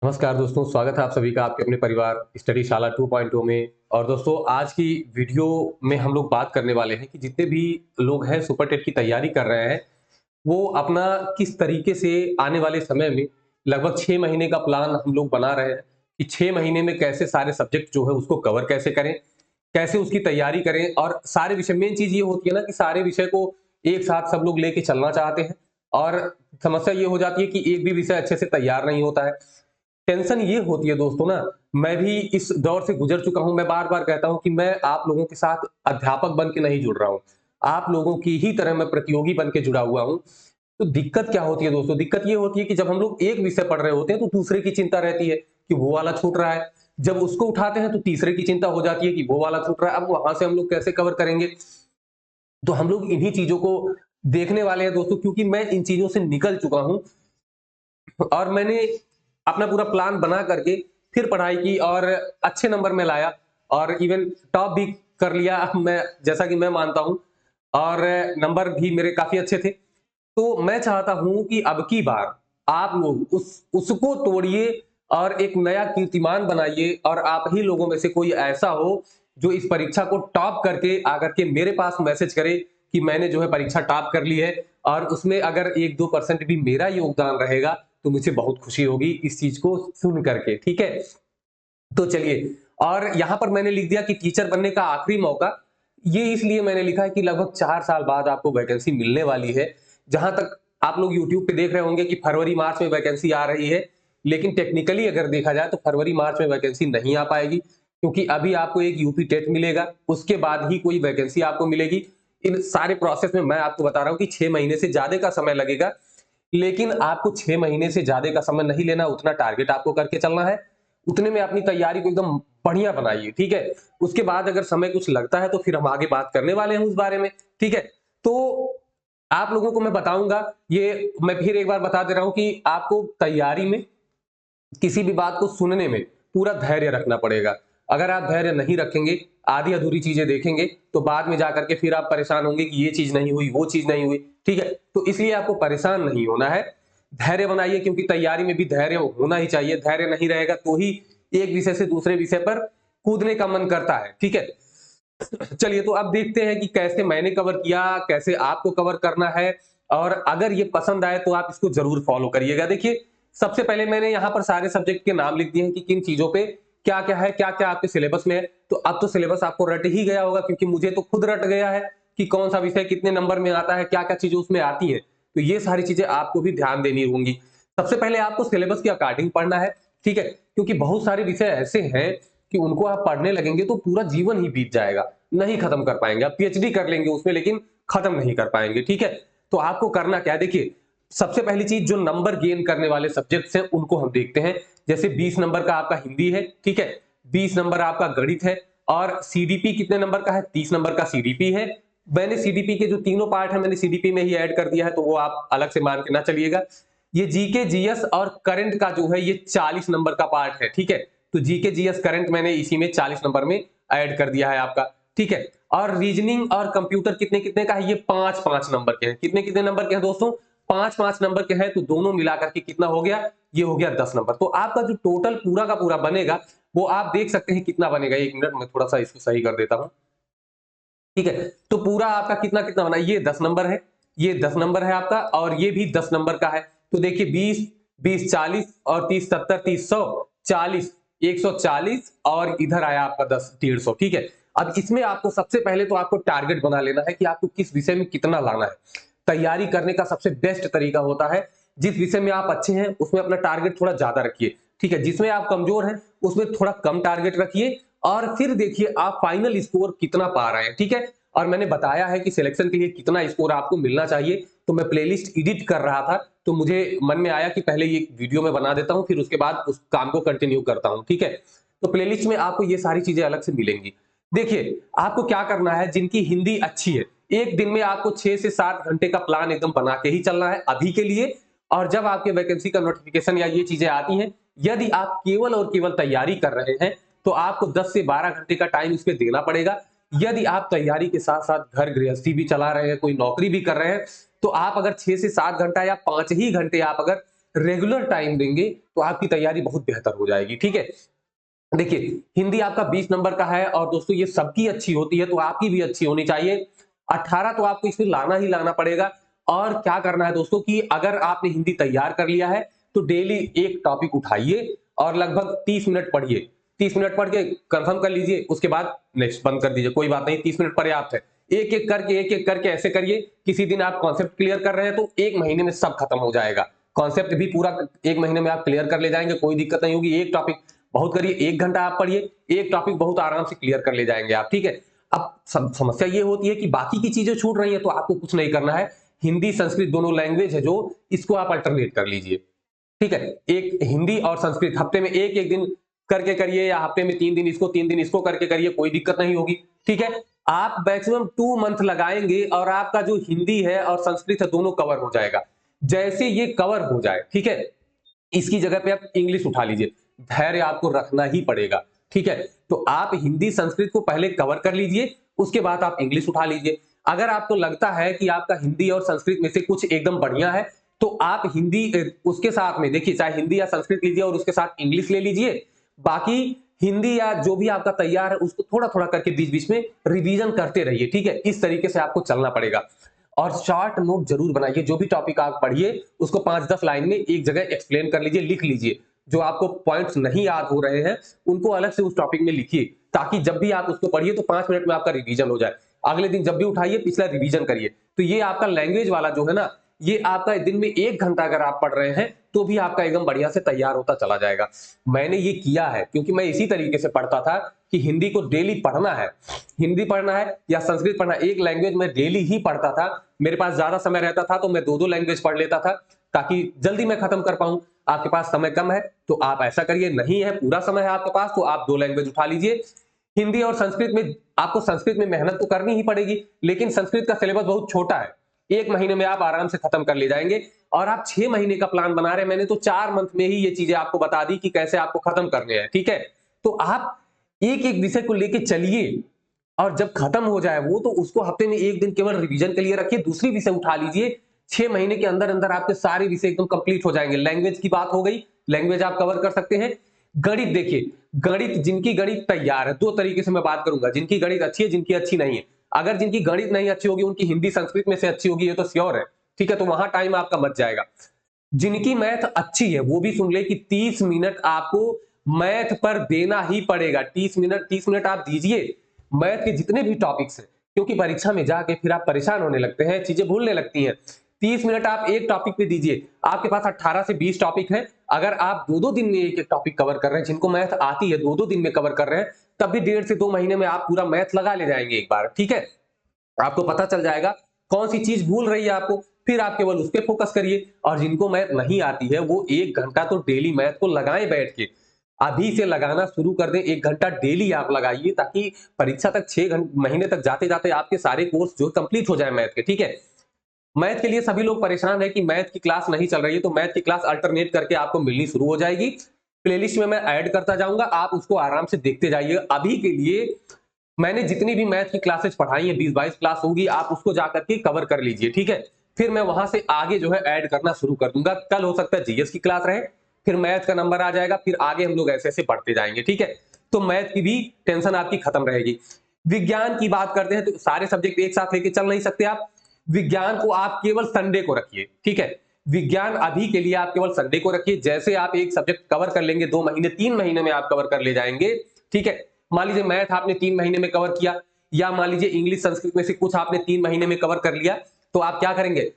नमस्कार दोस्तों, स्वागत है आप सभी का आपके अपने परिवार स्टडी शाला 2.0 में। और दोस्तों, आज की वीडियो में हम लोग बात करने वाले हैं कि जितने भी लोग हैं सुपर टेट की तैयारी कर रहे हैं, वो अपना किस तरीके से आने वाले समय में लगभग 6 महीने का प्लान हम लोग बना रहे हैं कि 6 महीने में कैसे सारे सब्जेक्ट जो है उसको कवर कैसे करें, कैसे उसकी तैयारी करें। और सारे विषय, मेन चीज़ ये होती है ना कि सारे विषय को एक साथ सब लोग लेके चलना चाहते हैं और समस्या ये हो जाती है कि एक भी विषय अच्छे से तैयार नहीं होता है। टेंशन ये होती है दोस्तों ना, मैं भी इस दौर से गुजर चुका हूं। मैं बार बार कहता हूं कि मैं आप लोगों के साथ अध्यापक बन के नहीं जुड़ रहा हूं, आप लोगों की ही तरह मैं प्रतियोगी बन के जुड़ा हुआ हूं। तो दिक्कत क्या होती है दोस्तों? दिक्कत ये होती है कि जब हम लोग एक विषय पढ़ रहे होते हैं तो दूसरे की चिंता रहती है कि वो वाला छूट रहा है। जब उसको उठाते हैं तो तीसरे की चिंता हो जाती है कि वो वाला छूट रहा है, अब वहां से हम लोग कैसे कवर करेंगे। तो हम लोग इन्हीं चीजों को देखने वाले हैं दोस्तों, क्योंकि मैं इन चीजों से निकल चुका हूं और मैंने अपना पूरा प्लान बना करके फिर पढ़ाई की और अच्छे नंबर में लाया और इवन टॉप भी कर लिया। मैं, जैसा कि मैं मानता हूं, और नंबर भी मेरे काफी अच्छे थे। तो मैं चाहता हूं कि अब की बार आप लोग उसको तोड़िए और एक नया कीर्तिमान बनाइए और आप ही लोगों में से कोई ऐसा हो जो इस परीक्षा को टॉप करके आकर के मेरे पास मैसेज करे कि मैंने जो है परीक्षा टॉप कर ली है। और उसमें अगर 1-2% भी मेरा योगदान रहेगा तो मुझे बहुत खुशी होगी इस चीज को सुन करके। ठीक है, तो चलिए। और यहां पर मैंने लिख दिया कि टीचर बनने का आखिरी मौका। ये इसलिए मैंने लिखा है कि लगभग 4 साल बाद आपको वैकेंसी मिलने वाली है। जहां तक आप लोग यूट्यूब पे देख रहे होंगे कि फरवरी मार्च में वैकेंसी आ रही है, लेकिन टेक्निकली अगर देखा जाए तो फरवरी मार्च में वैकेंसी नहीं आ पाएगी, क्योंकि अभी आपको एक यूपी टेट मिलेगा, उसके बाद ही कोई वैकेंसी आपको मिलेगी। इन सारे प्रोसेस में मैं आपको बता रहा हूं कि 6 महीने से ज्यादा का समय लगेगा, लेकिन आपको 6 महीने से ज्यादा का समय नहीं लेना, उतना टारगेट आपको करके चलना है। उतने में अपनी तैयारी को एकदम बढ़िया बनाइए। ठीक है, उसके बाद अगर समय कुछ लगता है तो फिर हम आगे बात करने वाले हैं उस बारे में। ठीक है, तो आप लोगों को मैं बताऊंगा, ये मैं फिर एक बार बता दे रहा हूं कि आपको तैयारी में किसी भी बात को सुनने में पूरा धैर्य रखना पड़ेगा। अगर आप धैर्य नहीं रखेंगे, आधी अधूरी चीजें देखेंगे, तो बाद में जाकर के फिर आप परेशान होंगे कि ये चीज नहीं हुई, वो चीज नहीं हुई। ठीक है, तो इसलिए आपको परेशान नहीं होना है, धैर्य बनाइए, क्योंकि तैयारी में भी धैर्य होना ही चाहिए। धैर्य नहीं रहेगा तो ही एक विषय से दूसरे विषय पर कूदने का मन करता है। ठीक है, चलिए तो अब देखते हैं कि कैसे मैंने कवर किया, कैसे आपको कवर करना है। और अगर ये पसंद आए तो आप इसको जरूर फॉलो करिएगा। देखिए, सबसे पहले मैंने यहाँ पर सारे सब्जेक्ट के नाम लिख दिए हैं कि किन चीजों पे क्या क्या है, क्या क्या आपके सिलेबस में है। तो अब तो सिलेबस आपको रट ही गया होगा, क्योंकि मुझे तो खुद रट गया है कि कौन सा विषय कितने नंबर में आता है, क्या क्या चीजें उसमें आती है। तो ये सारी चीजें आपको भी ध्यान देनी होंगी। सबसे पहले आपको सिलेबस के अकॉर्डिंग पढ़ना है। ठीक है, क्योंकि बहुत सारे विषय ऐसे हैं कि उनको आप पढ़ने लगेंगे तो पूरा जीवन ही बीत जाएगा, नहीं खत्म कर पाएंगे। आप पीएचडी कर लेंगे उसमें, लेकिन खत्म नहीं कर पाएंगे। ठीक है, तो आपको करना क्या है, देखिए, सबसे पहली चीज, जो नंबर गेन करने वाले सब्जेक्ट्स हैं उनको हम देखते हैं। जैसे 20 नंबर का आपका हिंदी है। ठीक है, 20 नंबर आपका गणित है। और सीडीपी कितने नंबर का है? 30 नंबर का सीडीपी है। मैंने सीडीपी के जो तीनों पार्ट है मैंने सीडीपी में ही ऐड कर दिया है, तो वो आप अलग से मान के ना चलिएगा। ये जीके जीएस और करंट का जो है ये 40 नंबर का पार्ट है। ठीक है, तो जीके जीएस करंट मैंने इसी में 40 नंबर में ऐड कर दिया है आपका। ठीक है, और रीजनिंग और कंप्यूटर कितने कितने का है? ये 5-5 नंबर के हैं। कितने कितने नंबर के हैं दोस्तों? 5-5 नंबर के हैं। तो दोनों मिलाकर के कितना हो गया? ये हो गया 10 नंबर। तो आपका जो टोटल पूरा का पूरा बनेगा वो आप देख सकते हैं कितना बनेगा। 1 मिनट में थोड़ा सा इसको सही कर देता हूं। ठीक है, तो पूरा आपका कितना कितना बना? ये 10 नंबर है, ये 10 नंबर है आपका, और ये भी 10 नंबर का है। तो देखिए, 20 20 40 और 30 70 30 100 40 140, और इधर आया आपका 10 150। ठीक है, अब इसमें आपको सबसे पहले तो आपको टारगेट बना लेना है कि आपको किस विषय में कितना लाना है। तैयारी करने का सबसे बेस्ट तरीका होता है, जिस विषय में आप अच्छे हैं उसमें अपना टारगेट थोड़ा ज्यादा रखिए। ठीक है, जिसमें आप कमजोर हैं उसमें थोड़ा कम टारगेट रखिए, और फिर देखिए आप फाइनल स्कोर कितना पा रहे हैं। ठीक है, और मैंने बताया है कि सिलेक्शन के लिए कितना स्कोर आपको मिलना चाहिए। तो मैं प्लेलिस्ट एडिट कर रहा था, तो मुझे मन में आया कि पहले ये वीडियो में बना देता हूं, फिर उसके बाद उस काम को कंटिन्यू करता हूं। ठीक है, तो प्लेलिस्ट में आपको ये सारी चीजें अलग से मिलेंगी। देखिए, आपको क्या करना है, जिनकी हिंदी अच्छी है, एक दिन में आपको 6 से 7 घंटे का प्लान एकदम बना के ही चलना है अभी के लिए। और जब आपके वैकेंसी का नोटिफिकेशन या ये चीजें आती हैं, यदि आप केवल और केवल तैयारी कर रहे हैं तो आपको 10 से 12 घंटे का टाइम इसमें देना पड़ेगा। यदि आप तैयारी के साथ साथ घर गृहस्थी भी चला रहे हैं, कोई नौकरी भी कर रहे हैं, तो आप अगर 6 से 7 घंटा या 5 ही घंटे आप अगर रेगुलर टाइम देंगे तो आपकी तैयारी बहुत बेहतर हो जाएगी। ठीक है, देखिए हिंदी आपका 20 नंबर का है और दोस्तों ये सबकी अच्छी होती है तो आपकी भी अच्छी होनी चाहिए। 18 तो आपको इसमें लाना ही लाना पड़ेगा। और क्या करना है दोस्तों कि अगर आपने हिंदी तैयार कर लिया है तो डेली एक टॉपिक उठाइए और लगभग 30 मिनट पढ़िए। 30 मिनट पढ़ के कंफर्म कर लीजिए, उसके बाद नेक्स्ट बंद कर दीजिए, कोई बात नहीं, 30 मिनट पर्याप्त है। एक एक करके ऐसे करिए। किसी दिन आप कॉन्सेप्ट क्लियर कर रहे हैं तो 1 महीने में सब खत्म हो जाएगा। कॉन्सेप्ट भी पूरा 1 महीने में आप क्लियर कर ले जाएंगे, कोई दिक्कत नहीं होगी। एक टॉपिक बहुत करिए, 1 घंटा आप पढ़िए, एक टॉपिक बहुत आराम से क्लियर कर ले जाएंगे आप। ठीक है, अब समस्या ये होती है कि बाकी की चीजें छूट रही है तो आपको कुछ नहीं करना है। हिंदी संस्कृत दोनों लैंग्वेज है जो, इसको आप अल्टरनेट कर लीजिए। ठीक है, एक हिंदी और संस्कृत हफ्ते में एक एक दिन करके करिए या हफ्ते में 3 दिन इसको 3 दिन इसको करके करिए, कोई दिक्कत नहीं होगी। ठीक है, आप मैक्सिमम 2 मंथ लगाएंगे और आपका जो हिंदी है और संस्कृत है दोनों कवर हो जाएगा। जैसे ये कवर हो जाए, ठीक है, इसकी जगह पे आप इंग्लिश उठा लीजिए। धैर्य आपको रखना ही पड़ेगा। ठीक है, तो आप हिंदी संस्कृत को पहले कवर कर लीजिए, उसके बाद आप इंग्लिश उठा लीजिए। अगर आपको लगता है कि आपका हिंदी और संस्कृत में से कुछ एकदम बढ़िया है तो आप हिंदी उसके साथ में देखिए, चाहे हिंदी या संस्कृत लीजिए और उसके साथ इंग्लिश ले लीजिए। बाकी हिंदी या जो भी आपका तैयार है उसको थोड़ा थोड़ा करके बीच बीच में रिवीजन करते रहिए। ठीक है, इस तरीके से आपको चलना पड़ेगा। और शॉर्ट नोट जरूर बनाइए, जो भी टॉपिक आप पढ़िए उसको 5-10 लाइन में एक जगह एक्सप्लेन कर लीजिए, लिख लीजिए। जो आपको पॉइंट्स नहीं याद हो रहे हैं उनको अलग से उस टॉपिक में लिखिए, ताकि जब भी आप उसको पढ़िए तो 5 मिनट में आपका रिवीजन हो जाए। अगले दिन जब भी उठाइए पिछला रिवीजन करिए। तो ये आपका लैंग्वेज वाला जो है ना, ये आपका दिन में 1 घंटा अगर आप पढ़ रहे हैं तो भी आपका एकदम बढ़िया से तैयार होता चला जाएगा। मैंने ये किया है क्योंकि मैं इसी तरीके से पढ़ता था कि हिंदी को डेली पढ़ना है, हिंदी पढ़ना है या संस्कृत पढ़ना, एक लैंग्वेज में डेली ही पढ़ता था। मेरे पास ज्यादा समय रहता था तो मैं 2-2 लैंग्वेज पढ़ लेता था ताकि जल्दी मैं खत्म कर पाऊं। आपके पास समय कम है तो आप ऐसा करिए, नहीं है पूरा समय है आपके पास तो आप 2 लैंग्वेज उठा लीजिए। हिंदी और संस्कृत में आपको संस्कृत में मेहनत तो करनी ही पड़ेगी, लेकिन संस्कृत का सिलेबस बहुत छोटा है, 1 महीने में आप आराम से खत्म कर ले जाएंगे। और आप 6 महीने का प्लान बना रहे हैं, मैंने तो 4 मंथ में ही ये चीजें आपको बता दी कि कैसे आपको खत्म करने हैं। ठीक है, तो आप एक एक विषय को लेके चलिए और जब खत्म हो जाए वो तो उसको हफ्ते में 1 दिन केवल रिवीजन के लिए रखिए, दूसरी विषय उठा लीजिए। 6 महीने के अंदर अंदर आपके सारे विषय एकदम कंप्लीट हो जाएंगे। लैंग्वेज की बात हो गई, लैंग्वेज आप कवर कर सकते हैं। गणित देखिए, गणित जिनकी गणित तैयार है, 2 तरीके से मैं बात करूंगा, जिनकी गणित अच्छी है, जिनकी अच्छी नहीं है। अगर जिनकी गणित नहीं अच्छी होगी उनकी हिंदी संस्कृत में से अच्छी होगी, ये तो श्योर है। ठीक है, तो वहां टाइम आपका बच जाएगा। जिनकी मैथ अच्छी है वो भी सुन ले कि 30 मिनट आपको मैथ पर देना ही पड़ेगा। 30 मिनट आप दीजिए मैथ के जितने भी टॉपिक्स हैं, क्योंकि परीक्षा में जाके फिर आप परेशान होने लगते हैं, चीजें भूलने लगती हैं। 30 मिनट आप एक टॉपिक पे दीजिए। आपके पास 18 से 20 टॉपिक है, अगर आप 2-2 दिन में एक एक टॉपिक कवर कर रहे हैं, जिनको मैथ आती है 2-2 दिन में कवर कर रहे हैं, तब भी 1.5 से 2 महीने में आप पूरा मैथ लगा ले जाएंगे एक बार। ठीक है, आपको पता चल जाएगा कौन सी चीज भूल रही है आपको, फिर आप केवल उस पर फोकस करिए। और जिनको मैथ नहीं आती है वो 1 घंटा तो डेली मैथ को लगाएं बैठ के, अभी से लगाना शुरू कर दें। 1 घंटा डेली आप लगाइए ताकि परीक्षा तक 6 महीने तक जाते जाते आपके सारे कोर्स जो कंप्लीट हो जाए मैथ के। ठीक है, मैथ के लिए सभी लोग परेशान है कि मैथ की क्लास नहीं चल रही है, तो मैथ की क्लास अल्टरनेट करके आपको मिलनी शुरू हो जाएगी। प्लेलिस्ट में मैं ऐड करता जाऊंगा, आप उसको आराम से देखते जाइए। अभी के लिए मैंने जितनी भी मैथ की क्लासेस पढ़ाई है, 20-22 क्लास होगी, आप उसको जाकर के कवर कर लीजिए। ठीक है, फिर मैं वहां से आगे जो है ऐड करना शुरू कर दूंगा। कल हो सकता है जीएस की क्लास रहे, फिर मैथ का नंबर आ जाएगा, फिर आगे हम लोग ऐसे ऐसे बढ़ते जाएंगे। ठीक है, तो मैथ की भी टेंशन आपकी खत्म रहेगी। विज्ञान की बात करते हैं तो सारे सब्जेक्ट एक साथ लेके चल नहीं सकते आप। विज्ञान को आप केवल संडे को रखिए। ठीक है, विज्ञान अभी के लिए आप केवल संडे को रखिए। जैसे आप एक सब्जेक्ट कवर कर लेंगे 2 महीने 3 महीने में आप कवर कर ले जाएंगे। ठीक है, मान लीजिए मैथ आपने 3 महीने में कवर किया, या मान लीजिए इंग्लिश संस्कृत में से कुछ आपने 3 महीने में कवर कर लिया, तो आप क्या करेंगे,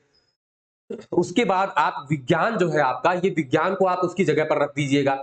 उसके बाद आप विज्ञान जो है आपका, ये विज्ञान को आप उसकी जगह पर रख दीजिएगा।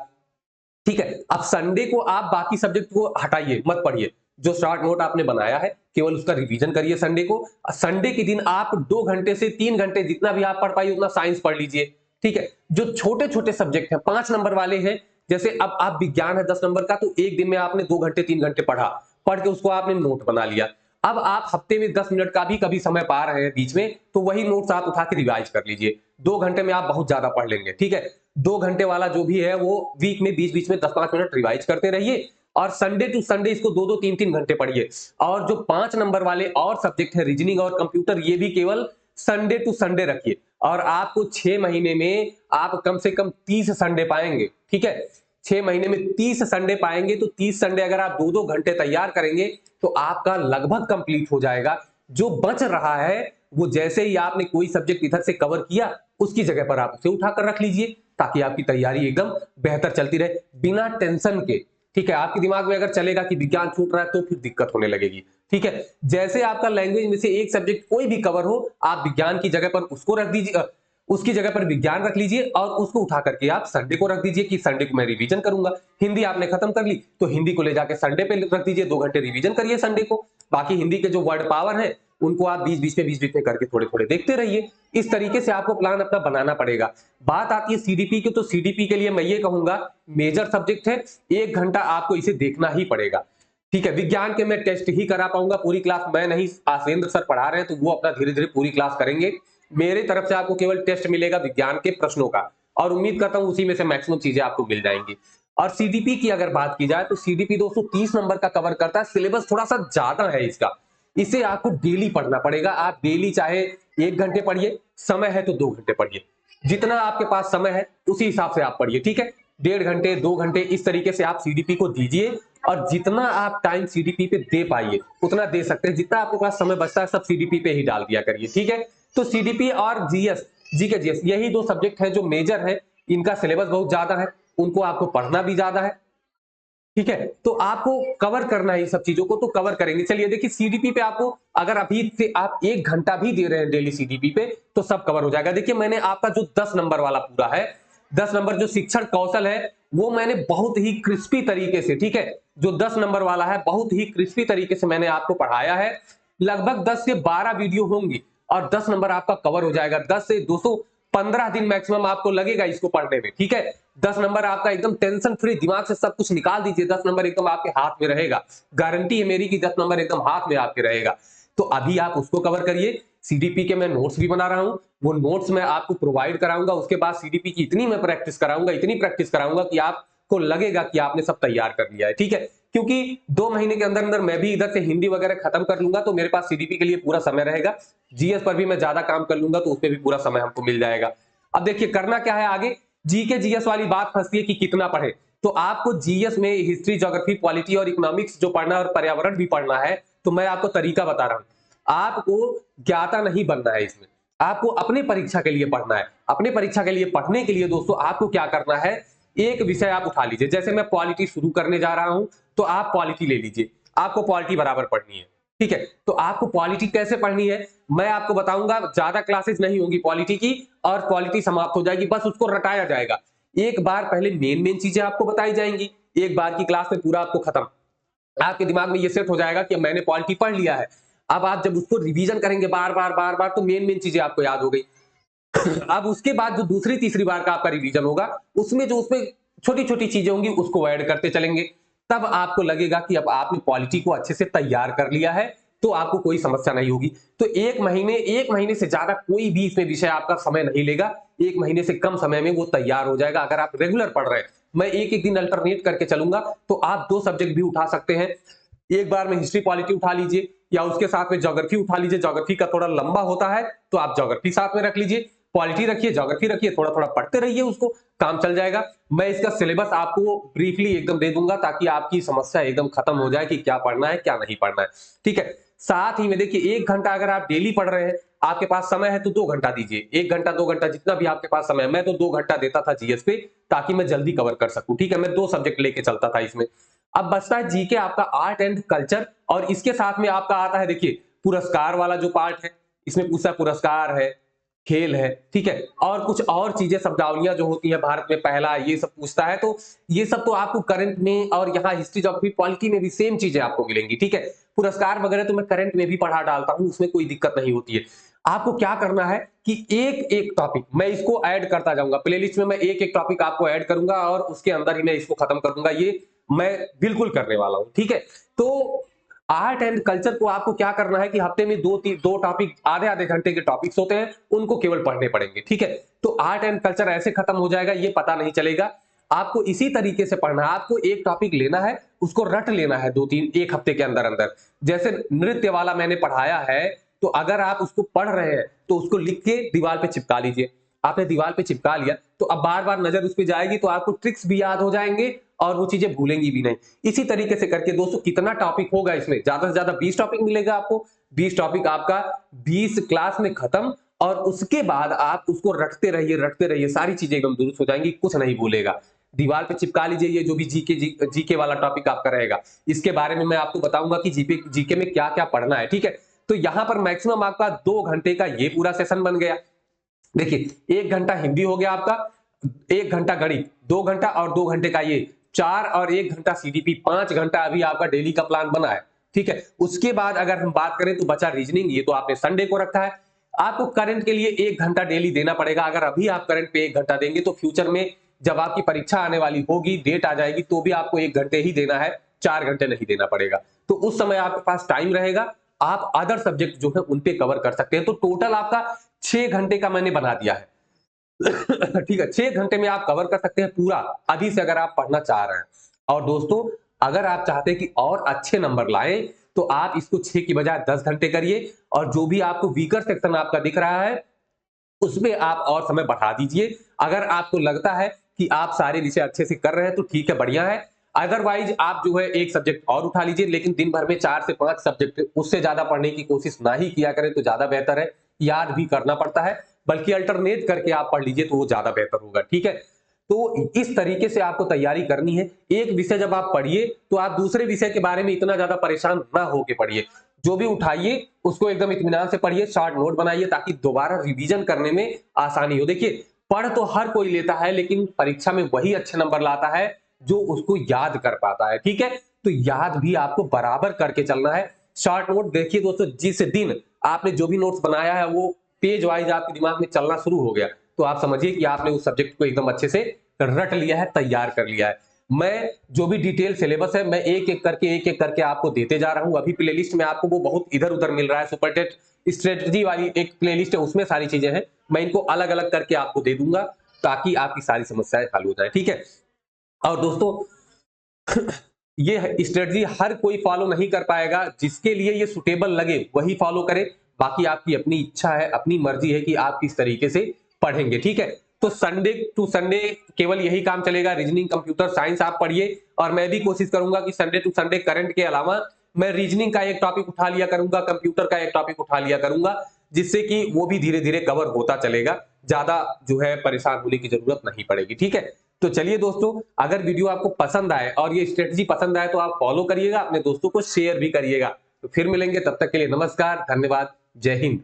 ठीक है, अब संडे को आप बाकी सब्जेक्ट को हटाइए, मत पढ़िए। जो शॉर्ट नोट आपने बनाया है केवल उसका रिवीजन करिए संडे को। संडे के दिन आप 2 घंटे से 3 घंटे जितना भी आप पढ़ पाइए उतना साइंस पढ़ लीजिए। ठीक है, जो छोटे छोटे सब्जेक्ट हैं 5 नंबर वाले हैं, जैसे अब आप विज्ञान है 10 नंबर का, तो एक दिन में आपने 2 घंटे 3 घंटे पढ़ा, पढ़ के उसको आपने नोट बना लिया। अब आप हफ्ते में 10 मिनट का भी कभी समय पा रहे हैं बीच में, तो वही नोट्स आप उठा के रिवाइज कर लीजिए। 2 घंटे में आप बहुत ज्यादा पढ़ लेंगे। ठीक है, 2 घंटे वाला जो भी है वो वीक में बीच बीच में 10-5 मिनट रिवाइज करते रहिए, और संडे टू संडे इसको 2-2 3-3 घंटे पढ़िए। और जो 5 नंबर वाले और सब्जेक्ट है रीजनिंग और कंप्यूटर, ये भी केवल संडे टू संडे रखिए। और आपको 6 महीने में आप कम से कम 30 संडे पाएंगे। ठीक है, 6 महीने में 30 संडे पाएंगे, तो 30 संडे अगर आप 2-2 घंटे तैयार करेंगे तो आपका लगभग कंप्लीट हो जाएगा। जो बच रहा है वो जैसे ही आपने कोई सब्जेक्ट इधर से कवर किया, उसकी जगह पर आप उसे उठाकर रख लीजिए, ताकि आपकी तैयारी एकदम बेहतर चलती रहे बिना टेंशन के। ठीक है, आपके दिमाग में अगर चलेगा कि विज्ञान छूट रहा है तो फिर दिक्कत होने लगेगी। ठीक है, जैसे आपका लैंग्वेज में से एक सब्जेक्ट कोई भी कवर हो, आप विज्ञान की जगह पर उसको रख दीजिए, उसकी जगह पर विज्ञान रख लीजिए और उसको उठा करके आप संडे को रख दीजिए कि संडे को मैं रिवीजन करूंगा। हिंदी आपने खत्म कर ली तो हिंदी को ले जाके संडे पे रख दीजिए, 2 घंटे रिवीजन करिए संडे को। बाकी हिंदी के जो वर्ड पावर है उनको आप बीच बीच में करके थोड़े थोड़े देखते रहिए। इस तरीके से आपको प्लान अपना बनाना पड़ेगा। बात आती है सीडीपी की, तो सीडीपी के लिए मैं ये कहूंगा मेजर सब्जेक्ट है, 1 घंटा आपको इसे देखना ही पड़ेगा। ठीक है, विज्ञान के मैं टेस्ट ही करा पाऊंगा, पूरी क्लास मैं नहीं, आसेंद्र सर पढ़ा रहे हैं तो वो अपना धीरे धीरे पूरी क्लास करेंगे। मेरे तरफ से आपको केवल टेस्ट मिलेगा विज्ञान के प्रश्नों का, और उम्मीद करता हूं उसी में से मैक्सिमम चीजें आपको मिल जाएंगी। और सीडीपी की अगर बात की जाए तो सीडीपी 230 नंबर का कवर करता है, सिलेबस थोड़ा सा ज्यादा है इसका, इसे आपको डेली पढ़ना पड़ेगा। आप डेली चाहे 1 घंटे पढ़िए, समय है तो 2 घंटे पढ़िए, जितना आपके पास समय है उसी हिसाब से आप पढ़िए। ठीक है, 1.5 घंटे 2 घंटे इस तरीके से आप सीडीपी को दीजिए, और जितना आप टाइम सीडीपी पे दे पाइए उतना दे सकते हैं। जितना आपके पास समय बचता है सब सीडीपी पे ही डाल दिया करिए। ठीक है, तो सीडीपी और जीएस, जीके जीएस, यही 2 सब्जेक्ट हैं जो मेजर है, इनका सिलेबस बहुत ज्यादा है, उनको आपको पढ़ना भी ज्यादा है। ठीक है, तो आपको कवर करना है इन सब चीजों को, तो कवर करेंगे। चलिए देखिए, सीडीपी पे आपको अगर अभी से आप 1 घंटा भी दे रहे हैं डेली सीडीपी पे तो सब कवर हो जाएगा। देखिए मैंने आपका जो 10 नंबर वाला पूरा है, 10 नंबर जो शिक्षण कौशल है, वो मैंने बहुत ही क्रिस्पी तरीके से, ठीक है, जो 10 नंबर वाला है बहुत ही क्रिस्पी तरीके से मैंने आपको पढ़ाया है। लगभग 10 से 12 वीडियो होंगी और 10 नंबर आपका कवर हो जाएगा। 10 से 215 दिन मैक्सिमम आपको लगेगा इसको पढ़ने में। ठीक है, 10 नंबर आपका एकदम टेंशन फ्री, दिमाग से सब कुछ निकाल दीजिए, 10 नंबर एकदम आपके हाथ में रहेगा। गारंटी है मेरी कि 10 नंबर एकदम हाथ में आपके रहेगा। तो अभी आप उसको कवर करिए। सीडीपी के मैं नोट्स भी बना रहा हूं, वो नोट्स मैं आपको प्रोवाइड कराऊंगा। उसके बाद सीडीपी की इतनी मैं प्रैक्टिस कराऊंगा, इतनी प्रैक्टिस कराऊंगा कि आपको लगेगा कि आपने सब तैयार कर लिया है। ठीक है, क्योंकि 2 महीने के अंदर अंदर मैं भी इधर से हिंदी वगैरह खत्म कर लूंगा, तो मेरे पास सीडीपी के लिए पूरा समय रहेगा। जीएस पर भी मैं ज्यादा काम कर लूंगा, तो उसमें भी पूरा समय हमको मिल जाएगा। अब देखिए करना क्या है आगे, जीके जीएस वाली बात फंसती है कि कितना पढ़े। तो आपको जीएस में हिस्ट्री, ज्योग्राफी, पॉलिटी और इकोनॉमिक्स जो पढ़ना है और पर्यावरण भी पढ़ना है, तो मैं आपको तरीका बता रहा हूं। आपको ज्ञाता नहीं बनना है इसमें, आपको अपने परीक्षा के लिए पढ़ना है। अपने परीक्षा के लिए पढ़ने के लिए दोस्तों आपको क्या करना है, एक विषय आप उठा लीजिए। जैसे मैं पॉलिटी शुरू करने जा रहा हूं, तो आप पॉलिटी ले लीजिए, आपको पॉलिटी बराबर पढ़नी है। ठीक है, तो आपको पॉलिटी कैसे पढ़नी है मैं आपको बताऊंगा। ज्यादा क्लासेस नहीं होंगी पॉलिटी की, और पॉलिटी समाप्त हो जाएगी, बस उसको रटाया जाएगा। एक बार पहले मेन मेन चीजें आपको बताई जाएंगी, एक बार की क्लास में पूरा आपको खत्म। आपके दिमाग में ये सेट हो जाएगा कि मैंने पॉलिटी पढ़ लिया है। अब आप जब उसको रिवीजन करेंगे बार बार बार बार, तो मेन मेन चीजें आपको याद हो गई। अब उसके बाद जो दूसरी तीसरी बार का आपका रिवीजन होगा, उसमें जो उसमें छोटी छोटी चीजें होंगी उसको ऐड करते चलेंगे। तब आपको लगेगा कि अब आपने पॉलिटी को अच्छे से तैयार कर लिया है, तो आपको कोई समस्या नहीं होगी। तो 1 महीने से ज्यादा कोई भी इसमें विषय आपका समय नहीं लेगा। 1 महीने से कम समय में वो तैयार हो जाएगा अगर आप रेगुलर पढ़ रहे हैं। मैं एक एक दिन अल्टरनेट करके चलूंगा, तो आप 2 सब्जेक्ट भी उठा सकते हैं। एक बार में हिस्ट्री पॉलिटी उठा लीजिए, या उसके साथ में ज्योग्राफी उठा लीजिए। ज्योग्राफी का थोड़ा लंबा होता है तो आप ज्योग्राफी साथ में रख लीजिए, पॉलिटी रखिए, ज्योग्राफी रखिए, थोड़ा थोड़ा पढ़ते रहिए, उसको काम चल जाएगा। मैं इसका सिलेबस आपको ब्रीफली एकदम दे दूंगा, ताकि आपकी समस्या एकदम खत्म हो जाए कि क्या पढ़ना है क्या नहीं पढ़ना है। ठीक है, साथ ही में देखिए 1 घंटा अगर आप डेली पढ़ रहे हैं, आपके पास समय है तो 2 घंटा दीजिए। 1 घंटा 2 घंटा जितना भी आपके पास समय है। मैं तो 2 घंटा देता था जीएस पे, ताकि मैं जल्दी कवर कर सकूं। ठीक है, मैं 2 सब्जेक्ट लेके चलता था इसमें। अब बचता है जीके आपका आर्ट एंड कल्चर, और इसके साथ में आपका आता है देखिए पुरस्कार वाला जो पार्ट है। इसमें पूछता है पुरस्कार है, खेल है, ठीक है, और कुछ और चीजें, शब्दावलियां जो होती है भारत में पहला, ये सब पूछता है। तो ये सब तो आपको करंट में और यहाँ हिस्ट्री, ज्योग्राफी, पॉलिटी में भी सेम चीजें आपको मिलेंगी। ठीक है, पुरस्कार वगैरह तो मैं करंट में भी पढ़ा डालता हूं, उसमें कोई दिक्कत नहीं होती है। आपको क्या करना है कि एक एक टॉपिक मैं इसको ऐड करता जाऊंगा, प्लेलिस्ट में मैं एक एक टॉपिक आपको ऐड करूंगा, और उसके अंदर ही मैं इसको खत्म कर दूंगा। ये मैं बिल्कुल करने वाला हूं। ठीक है, तो आर्ट एंड कल्चर को आपको क्या करना है कि हफ्ते में 2 टॉपिक, आधे आधे घंटे के टॉपिक्स होते हैं, उनको केवल पढ़ने पड़ेंगे। ठीक है, तो आर्ट एंड कल्चर ऐसे खत्म हो जाएगा, ये पता नहीं चलेगा। आपको इसी तरीके से पढ़ना है। आपको एक टॉपिक लेना है, उसको रट लेना है 2-3 एक हफ्ते के अंदर अंदर। जैसे नृत्य वाला मैंने पढ़ाया है, तो अगर आप उसको पढ़ रहे हैं तो उसको लिख के दीवार पे चिपका लीजिए। आपने दीवार पे चिपका लिया तो अब बार बार नजर उस पे जाएगी तो आपको ट्रिक्स भी याद हो जाएंगे और वो चीजें भूलेंगी भी नहीं। इसी तरीके से करके दोस्तों कितना टॉपिक होगा इसमें, ज्यादा से ज्यादा 20 टॉपिक मिलेगा आपको। 20 टॉपिक आपका 20 क्लास में खत्म, और उसके बाद आप उसको रटते रहिए, सारी चीजें एकदम दुरुस्त हो जाएंगी, कुछ नहीं भूलेगा। दीवार पे चिपका लीजिए ये जो भी जीके वाला टॉपिक आपका रहेगा। इसके बारे में मैं आपको बताऊंगा कि जीके में क्या क्या पढ़ना है, ठीक है। तो यहां पर मैक्सिमम आपका 2 घंटे का ये पूरा सेशन बन गया। देखिए 1 घंटा हिंदी हो गया आपका, 1 घंटा गणित, 2 घंटा और 2 घंटे का ये 4 और 1 घंटा सीडीपी, 5 घंटा अभी आपका डेली का प्लान बना है, ठीक है। उसके बाद अगर हम बात करें तो बचा रीजनिंग, ये तो आपने संडे को रखा है। आपको करंट के लिए 1 घंटा डेली देना पड़ेगा। अगर अभी आप करंट पे 1 घंटा देंगे तो फ्यूचर में जब आपकी परीक्षा आने वाली होगी, डेट आ जाएगी, तो भी आपको 1 घंटे ही देना है, 4 घंटे नहीं देना पड़ेगा। तो उस समय आपके पास टाइम रहेगा, आप अदर सब्जेक्ट जो है उन पे कवर कर सकते हैं। तो टोटल आपका 6 घंटे का मैंने बना दिया है। ठीक है, 6 घंटे में आप कवर कर सकते हैं पूरा, अभी से अगर आप पढ़ना चाह रहे हैं। और दोस्तों अगर आप चाहते हैं कि और अच्छे नंबर लाएं तो आप इसको 6 की बजाय 10 घंटे करिए, और जो भी आपको वीकर सेक्शन आपका दिख रहा है उसमें आप और समय बढ़ा दीजिए। अगर आपको लगता है कि आप सारे विषय अच्छे से कर रहे हैं तो ठीक है, बढ़िया है। अदरवाइज आप जो है एक सब्जेक्ट और उठा लीजिए, लेकिन दिन भर में 4 से 5 सब्जेक्ट, उससे ज्यादा पढ़ने की कोशिश ना ही किया करें तो ज्यादा बेहतर है। याद भी करना पड़ता है, बल्कि अल्टरनेट करके आप पढ़ लीजिए तो वो ज्यादा बेहतर होगा, ठीक है। तो इस तरीके से आपको तैयारी करनी है। एक विषय जब आप पढ़िए तो आप दूसरे विषय के बारे में इतना ज्यादा परेशान ना होके पढ़िए। जो भी उठाइए उसको एकदम इत्मीनान से पढ़िए, शॉर्ट नोट बनाइए, ताकि दोबारा रिवीजन करने में आसानी हो। देखिए पढ़ तो हर कोई लेता है, लेकिन परीक्षा में वही अच्छे नंबर लाता है जो उसको याद कर पाता है, ठीक है। तो याद भी आपको बराबर करके चलना है। शॉर्ट नोट देखिए दोस्तों, जिस दिन आपने जो भी नोट्स बनाया है वो पेज वाइज आपके दिमाग में चलना शुरू हो गया, तो आप समझिए कि आपने उस सब्जेक्ट को एकदम अच्छे से रट लिया है, तैयार कर लिया है। मैं जो भी डिटेल सिलेबस है मैं एक एक करके आपको देते जा रहा हूं। अभी प्लेलिस्ट में आपको वो बहुत इधर उधर मिल रहा है, सुपरटेट स्ट्रेटजी वाली एक प्लेलिस्ट है, उसमें सारी चीजें हैं। मैं इनको अलग अलग करके आपको दे दूंगा ताकि आपकी सारी समस्याएं हल हो जाए, ठीक है। और दोस्तों ये स्ट्रेटजी हर कोई फॉलो नहीं कर पाएगा, जिसके लिए ये सुटेबल लगे वही फॉलो करे। बाकी आपकी अपनी इच्छा है, अपनी मर्जी है कि आप किस तरीके से पढ़ेंगे, ठीक है। तो संडे टू संडे केवल यही काम चलेगा, रीजनिंग कंप्यूटर साइंस आप पढ़िए। और मैं भी कोशिश करूंगा कि संडे टू संडे करंट के अलावा मैं रीजनिंग का एक टॉपिक उठा लिया करूंगा, कंप्यूटर का एक टॉपिक उठा लिया करूंगा, जिससे कि वो भी धीरे धीरे कवर होता चलेगा। ज्यादा जो है परेशान होने की जरूरत नहीं पड़ेगी, ठीक है। तो चलिए दोस्तों, अगर वीडियो आपको पसंद आए और ये स्ट्रेटजी पसंद आए तो आप फॉलो करिएगा, अपने दोस्तों को शेयर भी करिएगा। तो फिर मिलेंगे, तब तक के लिए नमस्कार, धन्यवाद, जय हिंद।